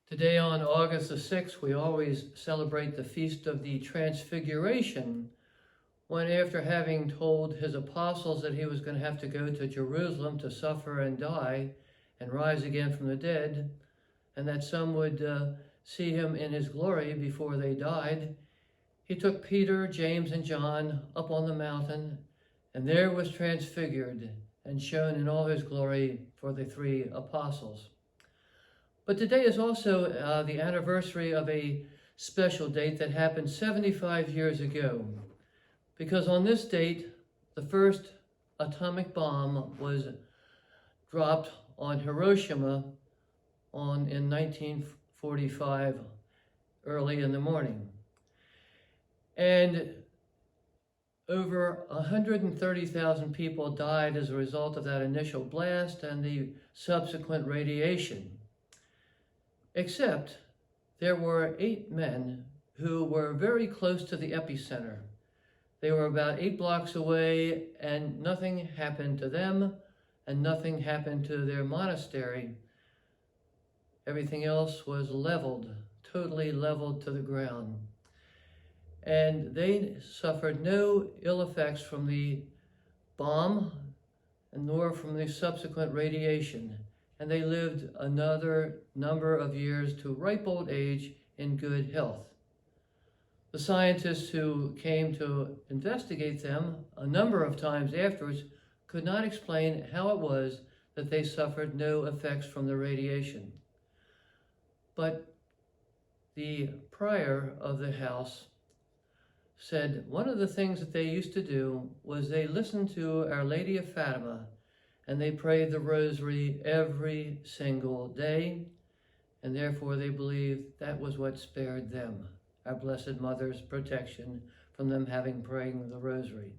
Today on August the 6th, we always celebrate the Feast of the Transfiguration, when after having told his apostles that he was going to have to go to Jerusalem to suffer and die and rise again from the dead, and that some would see him in his glory before they died, he took Peter, James, and John up on the mountain, and there was transfigured and shown in all his glory for the three apostles. But today is also the anniversary of a special date that happened 75 years ago, because on this date, the first atomic bomb was dropped on Hiroshima in 1945, early in the morning. And over 130,000 people died as a result of that initial blast and the subsequent radiation. Except there were 8 men who were very close to the epicenter. They were about 8 blocks away, and nothing happened to them, and nothing happened to their monastery. Everything else was leveled, totally leveled to the ground. And they suffered no ill effects from the bomb, nor from the subsequent radiation. And they lived another number of years to ripe old age in good health. The scientists who came to investigate them a number of times afterwards could not explain how it was that they suffered no effects from the radiation. But the prior of the house said one of the things that they used to do was they listened to Our Lady of Fatima, and they prayed the rosary every single day, and therefore they believed that was what spared them, our Blessed Mother's protection from them having praying the rosary.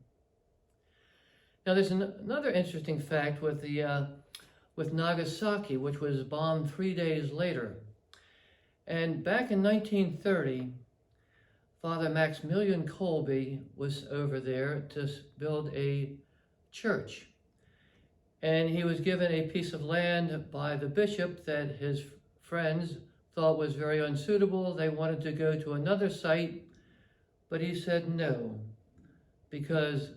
Now there's another interesting fact with Nagasaki, which was bombed 3 days later. And back in 1930, Father Maximilian Kolbe was over there to build a church. And he was given a piece of land by the bishop that his friends thought was very unsuitable. They wanted to go to another site, but he said no, because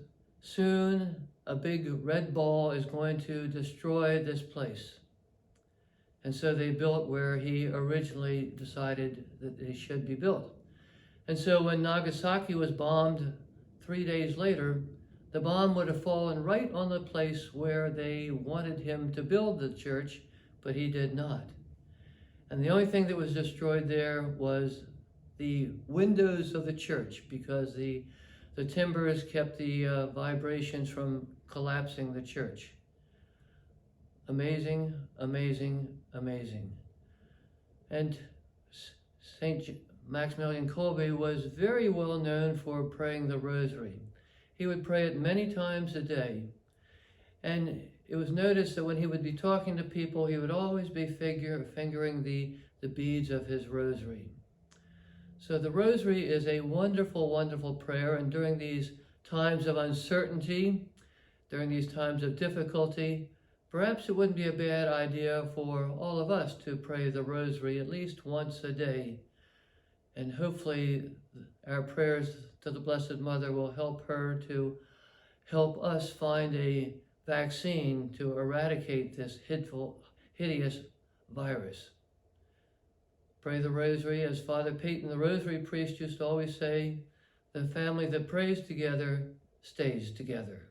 soon a big red ball is going to destroy this place. And so they built where he originally decided that they should be built. And so when Nagasaki was bombed 3 days later, the bomb would have fallen right on the place where they wanted him to build the church, but he did not. And the only thing that was destroyed there was the windows of the church, because the timbers kept the vibrations from collapsing the church. Amazing, amazing, amazing. And St. Maximilian Kolbe was very well known for praying the rosary. He would pray it many times a day. And it was noticed that when he would be talking to people, he would always be fingering the beads of his rosary. So the rosary is a wonderful, wonderful prayer. And during these times of uncertainty, during these times of difficulty, perhaps it wouldn't be a bad idea for all of us to pray the rosary at least once a day. And hopefully our prayers to the Blessed Mother will help her to help us find a vaccine to eradicate this hideous virus. Pray the rosary, as Father Peyton, the rosary priest, used to always say, the family that prays together stays together.